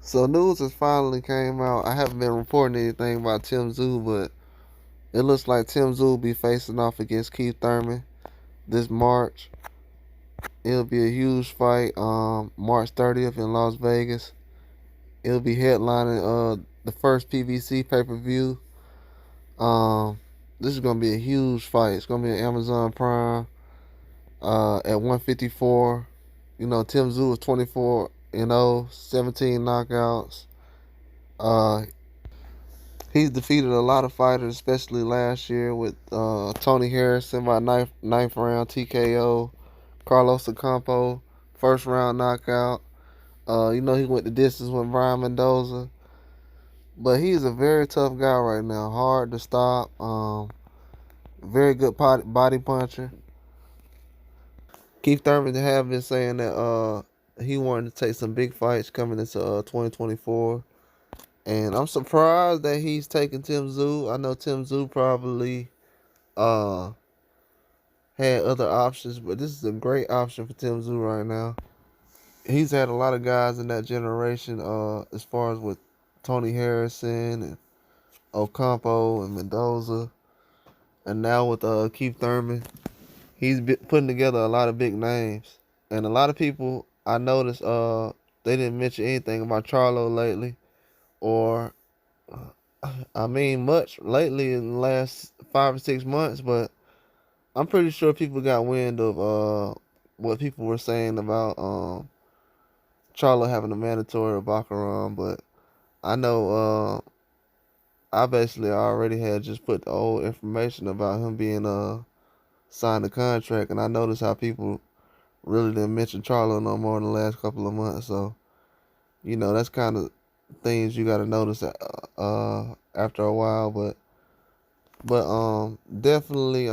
So news has finally came out. I haven't been reporting anything about Tszyu, but it looks like Tszyu will be facing off against Keith Thurman this March. It'll be a huge fight. March 30th in Las Vegas. It'll be headlining the first PVC pay per view. Um, this is gonna be a huge fight. It's gonna be on Amazon Prime. At 154. You know, Tszyu was 24-0, 17 knockouts. Uh, he's defeated a lot of fighters, especially last year with Tony Harrison by ninth round TKO, Carlos Ocampo first round knockout. You know, he went the distance with Brian Mendoza, but he's a very tough guy right now. Hard to stop. Very good body puncher. Keith Thurman have been saying that he wanted to take some big fights coming into 2024. And I'm surprised that he's taking Tszyu. I know Tszyu probably uh had other options, but this is a great option for Tszyu right now. He's had a lot of guys in that generation, as far as with Tony Harrison and Ocampo and Mendoza, and now with Keith Thurman. He's putting together a lot of big names. And a lot of people, I noticed, they didn't mention anything about Charlo lately, or I mean much lately in the last 5 or 6 months, but I'm pretty sure people got wind of what people were saying about Charlo having a mandatory Baccarat, but I know I basically already had just put the old information about him being signed a contract, and I noticed how people really didn't mention Charlo no more in the last couple of months. So, you know, that's kind of things you got to notice after a while. But definitely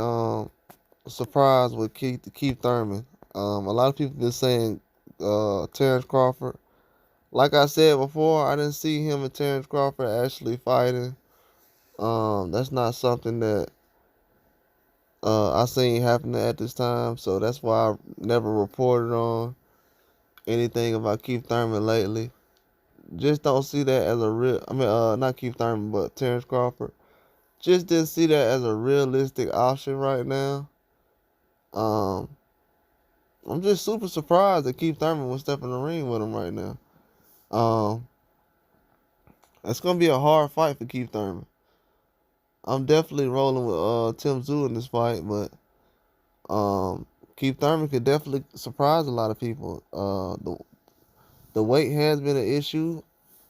surprised with Keith Thurman. A lot of people been saying Terrence Crawford. Like I said before, I didn't see him and Terrence Crawford actually fighting. That's not something that I seen happening at this time, so that's why I never reported on anything about Keith Thurman lately. Just don't see that as a real. I mean, not Keith Thurman, but Terrence Crawford. Just didn't see that as a realistic option right now. Um, I'm just super surprised that Keith Thurman would step in the ring with him right now. Um, it's gonna be a hard fight for Keith Thurman. I'm definitely rolling with Tszyu in this fight, but Keith Thurman could definitely surprise a lot of people. The weight has been an issue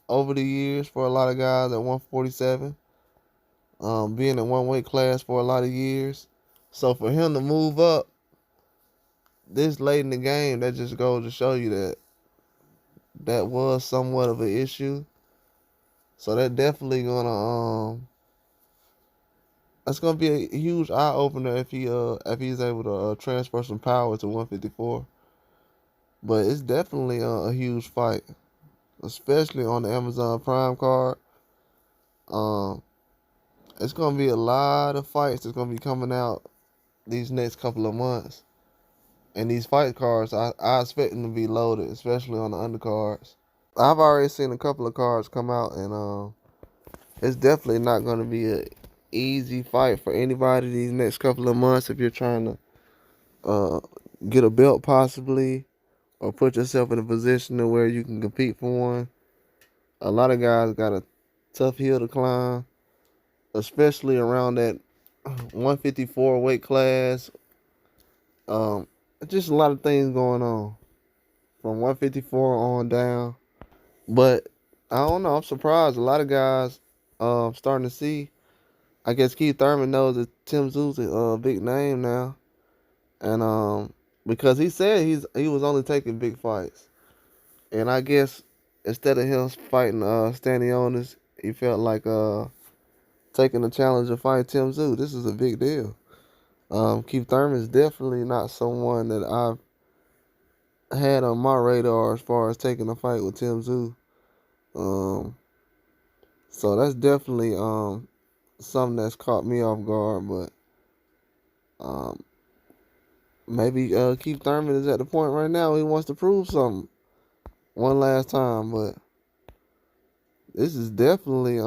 over the years for a lot of guys at 147. Being in one weight class for a lot of years. So for him to move up this late in the game, that just goes to show you that that was somewhat of an issue. So that definitely that's gonna be a huge eye opener if he's able to transfer some power to 154. But it's definitely a huge fight, especially on the Amazon Prime card. Um, it's gonna be a lot of fights that's gonna be coming out these next couple of months. And these fight cards, I expect them to be loaded, especially on the undercards. I've already seen a couple of cards come out, and it's definitely not going to be an easy fight for anybody these next couple of months if you're trying to get a belt possibly, or put yourself in a position to where you can compete for one. A lot of guys got a tough hill to climb, especially around that 154 weight class. Just a lot of things going on from 154 on down. But I don't know. I'm surprised. A lot of guys starting to see. I guess Keith Thurman knows that Tszyu a big name now, and because he said he was only taking big fights, and I guess instead of him fighting Stanionis, he felt like taking the challenge of fighting Tszyu. This is a big deal. Keith Thurman is definitely not someone that I've had on my radar as far as taking a fight with Tszyu. Um, so that's definitely something that's caught me off guard. But um, maybe Keith Thurman is at the point right now he wants to prove something one last time. But this is definitely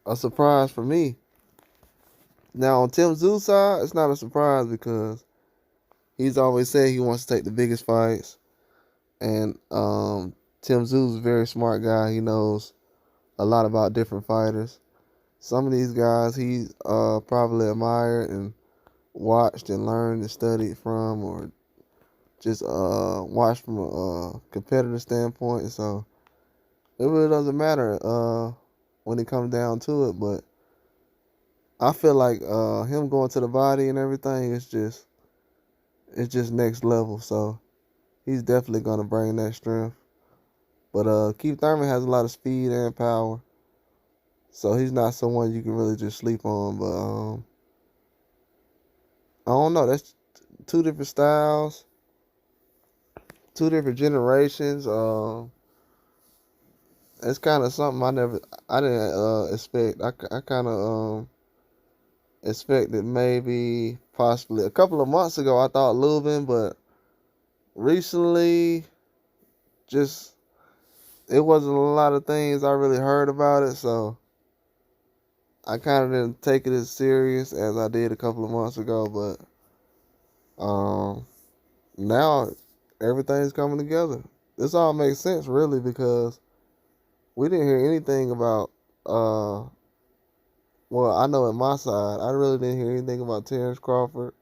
a surprise for me. Now on Tim Tszyu side, it's not a surprise because he's always said he wants to take the biggest fights, and Tim Tszyu is a very smart guy. He knows a lot about different fighters. Some of these guys he's probably admired and watched and learned and studied from, or just watched from a competitive standpoint. So it really doesn't matter when it comes down to it. But I feel like him going to the body and everything is just next level. So he's definitely gonna bring that strength. But Keith Thurman has a lot of speed and power. So he's not someone you can really just sleep on. But I don't know. That's two different styles, two different generations. It's kind of something I didn't expect. I kind of expected maybe possibly a couple of months ago. I thought Lubin, but recently, just it wasn't a lot of things I really heard about it, so I kind of didn't take it as serious as I did a couple of months ago. But now everything's coming together. This all makes sense, really, because we didn't hear anything about. Well, I know on my side, I really didn't hear anything about Terrence Crawford.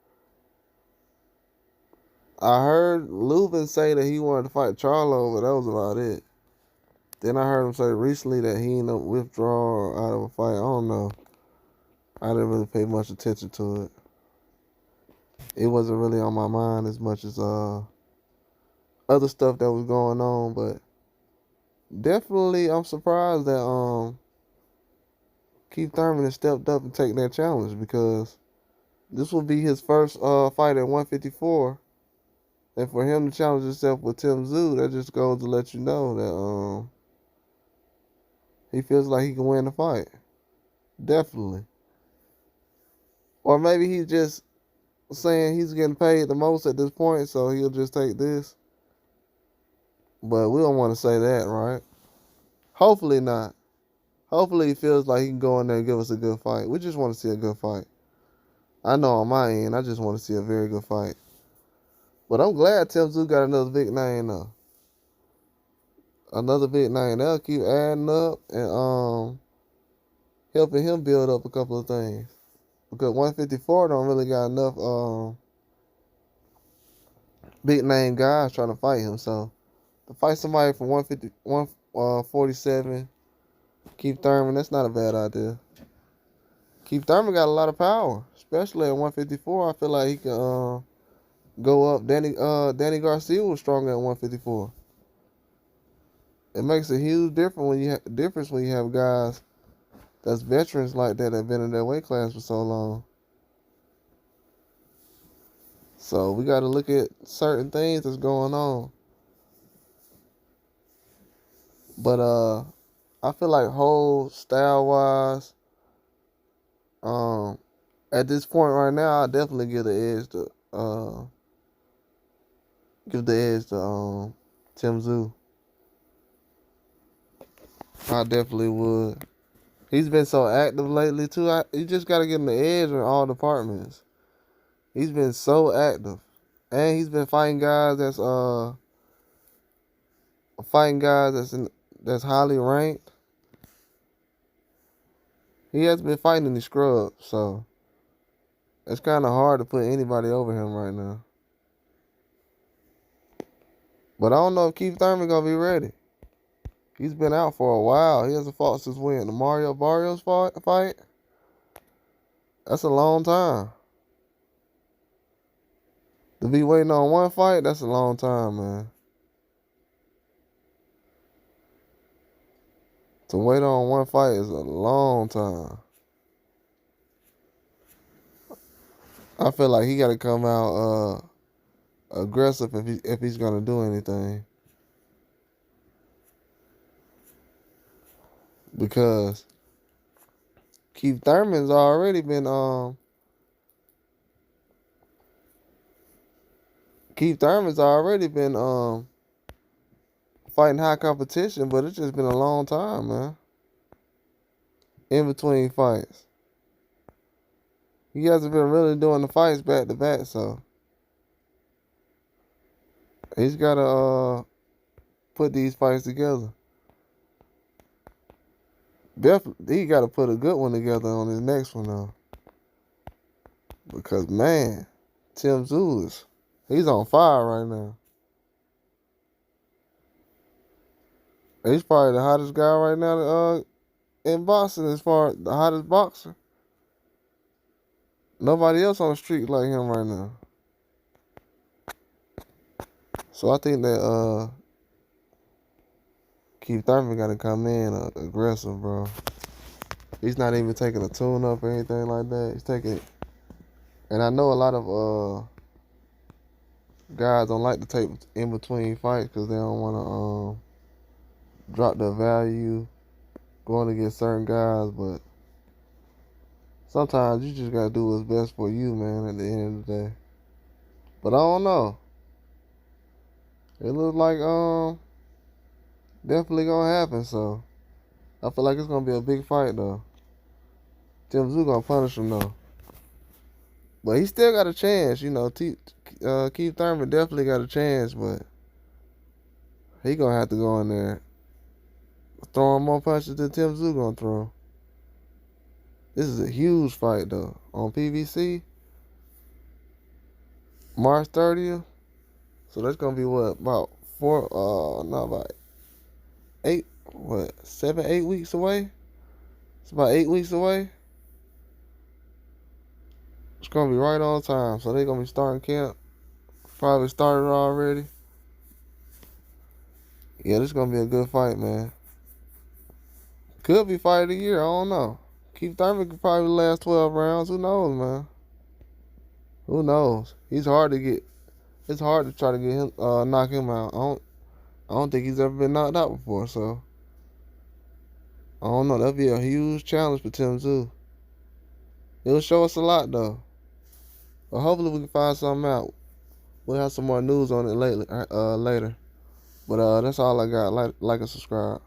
I heard Lubin say that he wanted to fight Charlo, but that was about it. Then I heard him say recently that he ended up withdraw or out of a fight. I don't know. I didn't really pay much attention to it. It wasn't really on my mind as much as other stuff that was going on. But definitely, I'm surprised that Keith Thurman has stepped up and taken that challenge, because this will be his first fight at 154. And for him to challenge himself with Tim Tszyu, that just goes to let you know that he feels like he can win the fight. Definitely. Or maybe he's just saying he's getting paid the most at this point, so he'll just take this. But we don't want to say that, right? Hopefully not. Hopefully he feels like he can go in there and give us a good fight. We just want to see a good fight. I know on my end, I just want to see a very good fight. But I'm glad Tim Tszyu got another big name now. Another big name. That'll keep adding up and helping him build up a couple of things. Because 154 don't really got enough big name guys trying to fight him. So to fight somebody from 147, Keith Thurman, that's not a bad idea. Keith Thurman got a lot of power, especially at 154. I feel like he can go up. Danny Garcia was strong at 154. It makes a huge difference when you have guys that's veterans like that have been in their weight class for so long. So we got to look at certain things that's going on. But I feel like whole style wise, at this point right now, I definitely give the edge to Tim Tszyu. I definitely would. He's been so active lately too. You just got to give him the edge in all departments. He's been so active, and he's been fighting guys that's highly ranked. He hasn't been fighting any scrubs, so it's kind of hard to put anybody over him right now. But I don't know if Keith Thurman gonna be ready. He's been out for a while. He hasn't fought since when? The Mario Barrios fight? That's a long time. To be waiting on one fight, that's a long time, man. To wait on one fight is a long time. I feel like he got to come out aggressive if he's gonna do anything, because Keith Thurman's already been fighting high competition, but it's just been a long time, man. In between fights. He hasn't been really doing the fights back to back, so he's gotta put these fights together. Definitely, he gotta put a good one together on his next one though. Because man, Tszyu he's on fire right now. He's probably the hottest guy right now in boxing as far as the hottest boxer. Nobody else on the street like him right now. So I think that Keith Thurman got to come in aggressive, bro. He's not even taking a tune-up or anything like that. He's taking... And I know a lot of guys don't like to take in-between fights because they don't want to drop their value going against certain guys, but sometimes you just got to do what's best for you, man, at the end of the day. But I don't know. It looks like definitely gonna happen, so I feel like it's gonna be a big fight though. Tszyu gonna punish him though. But he still got a chance, you know. Keith Thurman definitely got a chance, but he gonna have to go in there throwing more punches than Tszyu gonna throw. This is a huge fight though. On PBC, March 30th. So that's gonna be what, about 7, 8 weeks away? It's about 8 weeks away. It's gonna be right on time. So they're gonna be starting camp. Probably started already. Yeah, this is gonna be a good fight, man. Could be fight of the year, I don't know. Keith Thurman could probably last 12 rounds. Who knows, man? Who knows? He's hard to get. It's hard to try to get him, knock him out. I don't think he's ever been knocked out before, so I don't know. That'd be a huge challenge for Tszyu. It'll show us a lot though. But hopefully we can find something out. We'll have some more news on it later. But that's all I got. Like and subscribe.